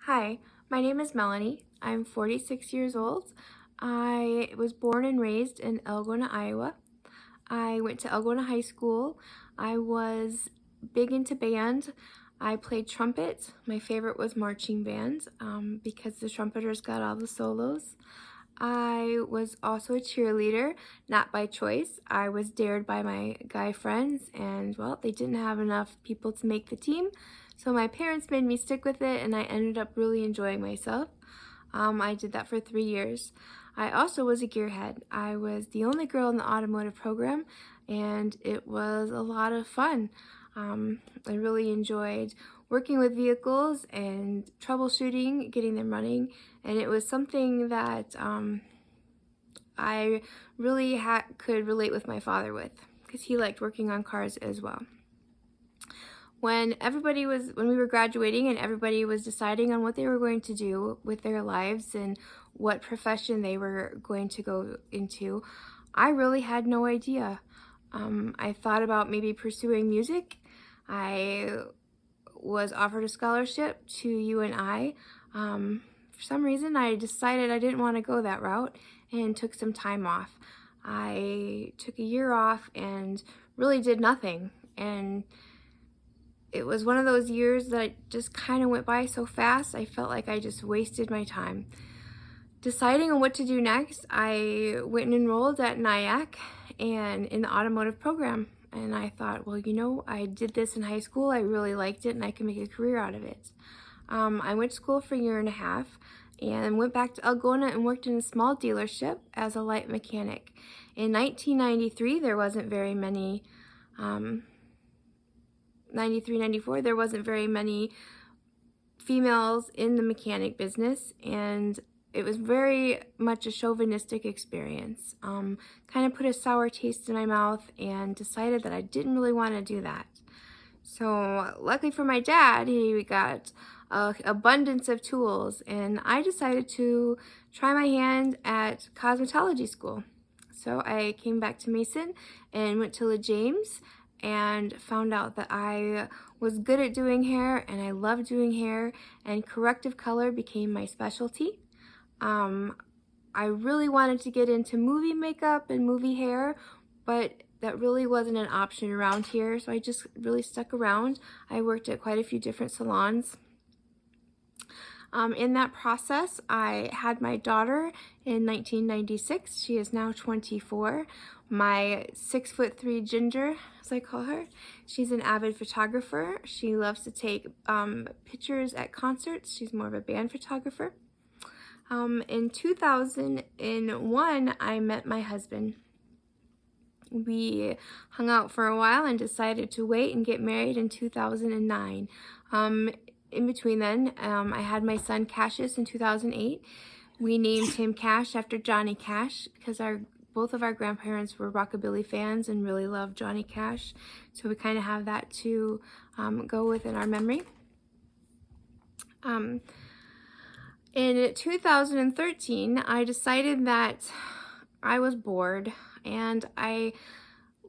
Hi, my name is Melanie. I'm 46 years old. I was born and raised in Algona, Iowa. I went to Algona High School. I was big into band. I played trumpet. My favorite was marching band because the trumpeters got all the solos. I was also a cheerleader, not by choice. I was dared by my guy friends, and well, they didn't have enough people to make the team, so my parents made me stick with it, and I ended up really enjoying myself. I did that for 3 years. I also was a gearhead. I was the only girl in the automotive program, and it was a lot of fun. I really enjoyed working with vehicles and troubleshooting, getting them running, and it was something that I really could relate with my father with, because he liked working on cars as well. When we were graduating and everybody was deciding on what they were going to do with their lives and what profession they were going to go into, I really had no idea. I thought about maybe pursuing music. I was offered a scholarship to UNI. For some reason, I decided I didn't want to go that route and took some time off. I took a year off and really did nothing. And it was one of those years that just kind of went by so fast, I felt like I just wasted my time. Deciding on what to do next, I went and enrolled at NIAC and in the automotive program. And I thought, well, I did this in high school, I really liked it, and I can make a career out of it. I went to school for a year and a half and went back to Algona and worked in a small dealership as a light mechanic. In 1993, there wasn't very many 93, 94, there wasn't very many females in the mechanic business, and it was very much a chauvinistic experience. Kind of put a sour taste in my mouth and decided that I didn't really want to do that. So luckily for my dad, he got an abundance of tools, and I decided to try my hand at cosmetology school. So I came back to Mason and went to LaJames and found out that I was good at doing hair and I loved doing hair, and corrective color became my specialty. I really wanted to get into movie makeup and movie hair, but that really wasn't an option around here, so I just really stuck around. I worked at quite a few different salons. In that process, I had my daughter in 1996. She is now 24. My 6'3" ginger, as I call her. She's an avid photographer. She loves to take pictures at concerts. She's more of a band photographer. In 2001, I met my husband. We hung out for a while and decided to wait and get married in 2009. In between then, I had my son Cassius in 2008. We named him Cash after Johnny Cash because both of our grandparents were rockabilly fans and really loved Johnny Cash. So we kind of have that to go with in our memory. In 2013, I decided that I was bored and I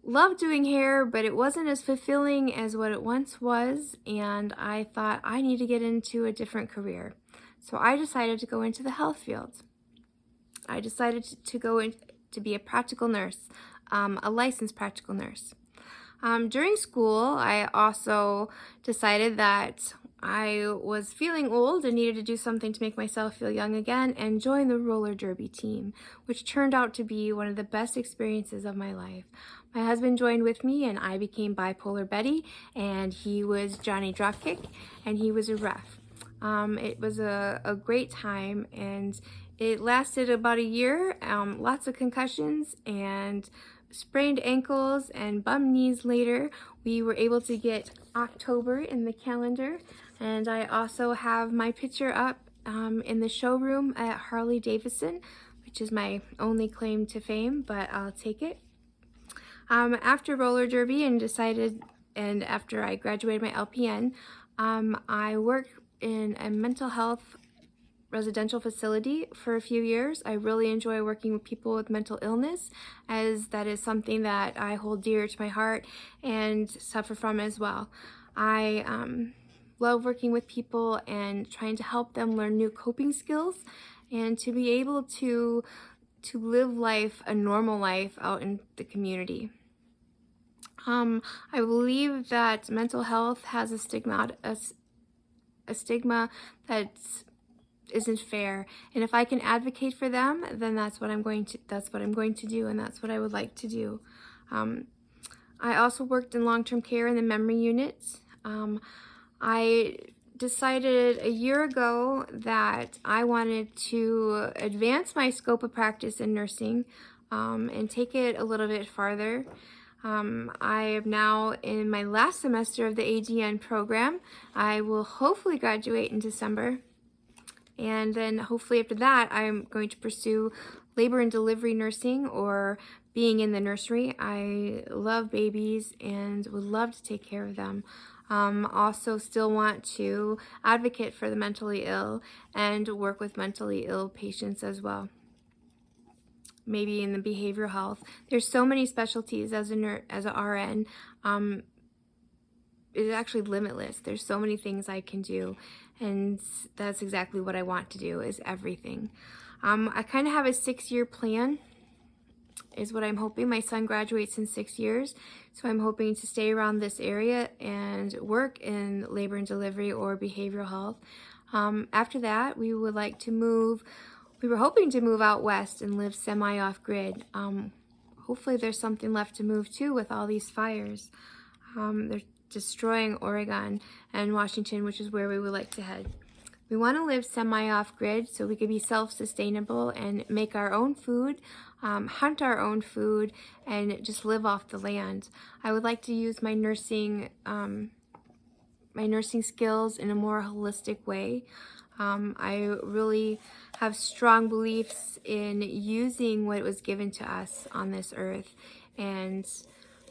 loved doing hair, but it wasn't as fulfilling as what it once was, and I thought I need to get into a different career. So I decided to go into the health field. I decided to go in to be a practical nurse, a licensed practical nurse. During school, I also decided that I was feeling old and needed to do something to make myself feel young again, and joined the roller derby team, which turned out to be one of the best experiences of my life. My husband joined with me and I became Bipolar Betty, and he was Johnny Dropkick, and he was a ref. It was a great time, and it lasted about a year. Lots of concussions and sprained ankles and bum knees later. We were able to get October in the calendar, and I also have my picture up in the showroom at Harley Davidson, which is my only claim to fame, but I'll take it. After roller derby and after I graduated my LPN, I worked in a mental health residential facility for a few years. I really enjoy working with people with mental illness, as that is something that I hold dear to my heart and suffer from as well. I love working with people and trying to help them learn new coping skills and to be able to live life, a normal life out in the community. I believe that mental health has a stigma that isn't fair, and if I can advocate for them, then that's what I'm going to do, and that's what I would like to do. I also worked in long-term care in the memory unit. I decided a year ago that I wanted to advance my scope of practice in nursing and take it a little bit farther. I am now in my last semester of the ADN program. I will hopefully graduate in December. And then hopefully after that, I'm going to pursue labor and delivery nursing or being in the nursery. I love babies and would love to take care of them. Also still want to advocate for the mentally ill and work with mentally ill patients as well. Maybe in the behavioral health. There's so many specialties as an RN. It's actually limitless. There's so many things I can do, and that's exactly what I want to do, is everything. I kind of have a 6-year plan, is what I'm hoping. My son graduates in 6 years, so I'm hoping to stay around this area and work in labor and delivery or behavioral health. After that, we would like to move. We were hoping to move out west and live semi-off-grid. Hopefully there's something left to move to with all these fires. They're destroying Oregon and Washington, which is where we would like to head. We want to live semi-off-grid so we could be self-sustainable and make our own food, hunt our own food, and just live off the land. I would like to use my nursing skills in a more holistic way. I really have strong beliefs in using what was given to us on this earth and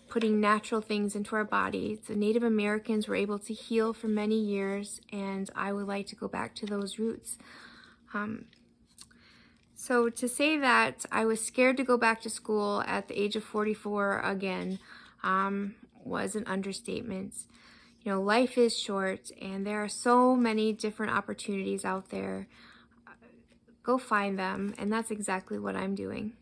putting natural things into our bodies. The Native Americans were able to heal for many years, and I would like to go back to those roots. So to say that I was scared to go back to school at the age of 44 again was an understatement. You know, life is short, and there are so many different opportunities out there. Go find them, and that's exactly what I'm doing.